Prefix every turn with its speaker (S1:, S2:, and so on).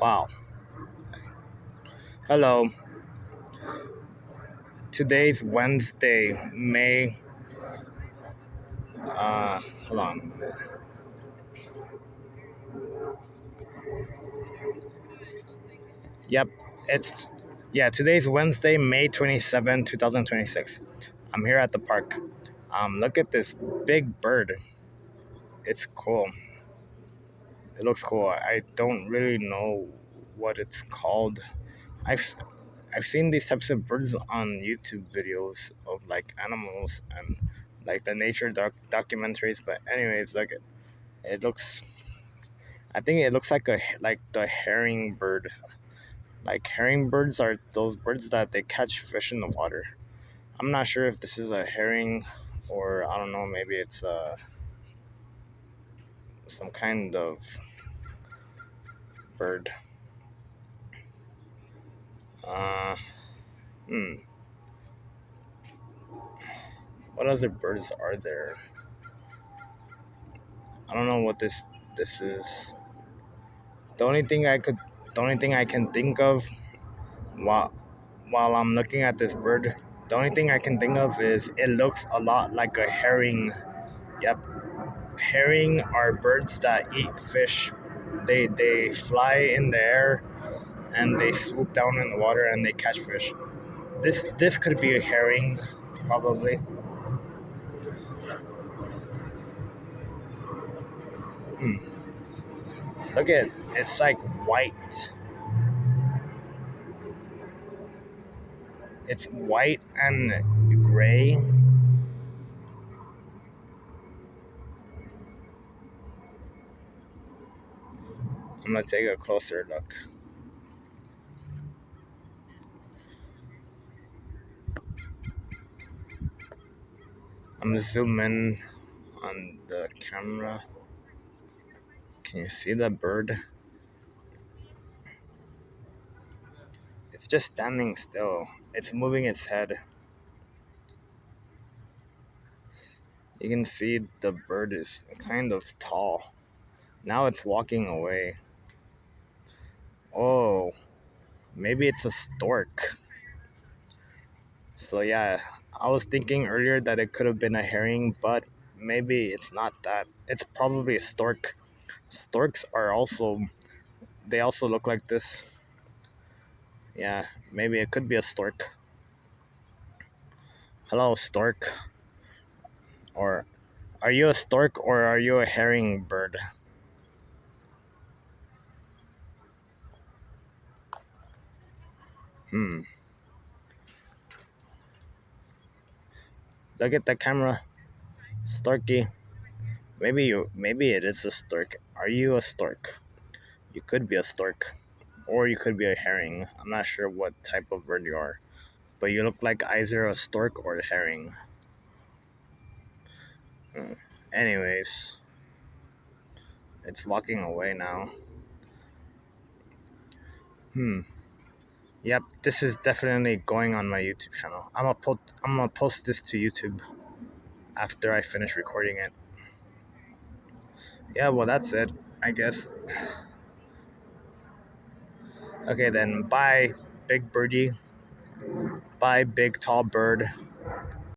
S1: Wow. Hello. Today's Wednesday, May. Hold on. Yep. It's Today's Wednesday, May 27, 2026. I'm here at the park. Look at this big bird. It's cool. It looks cool. I don't really know what it's called. I've I've seen these types of birds on YouTube videos of like animals and like the nature documentaries. But anyways, it looks. I think it looks like the herring bird. Like herring birds are those birds that they catch fish in the water. I'm not sure if this is a herring or I don't know. Maybe it's some kind of bird. Uh, hmm. What other birds are there? I don't know what this is. The only thing I could, the only thing I can think of while while I'm looking at this bird, the only thing I can think of is it looks a lot like a herring. Yep, herring are birds that eat fish. They fly in the air and they swoop down in the water and they catch fish. This could be a herring, probably. Hmm. Look at it's like white. It's white and gray. I'm gonna take a closer look. I'm gonna zoom in on the camera. Can you see the bird? It's just standing still. It's moving its head. You can see the bird is kind of tall. Now it's walking away. Oh, maybe it's a stork. So yeah, I was thinking earlier that it could have been a herring, but maybe it's not that. It's probably a stork. Storks are also they also look like this. Yeah, maybe it could be a stork. Hello, stork. Or are you a stork or are you a herring bird? Hmm. Look at the camera, Storky. Maybe it is a stork. Are you a stork? You could be a stork, or you could be a herring. I'm not sure what type of bird you are, but you look like either a stork or a herring. Hmm. Anyways, it's walking away now. Hmm. Yep, this is definitely going on my YouTube channel. I'm gonna post this to YouTube after I finish recording it. Yeah, well that's it, I guess. Okay then, bye, big birdie. Bye, big tall bird.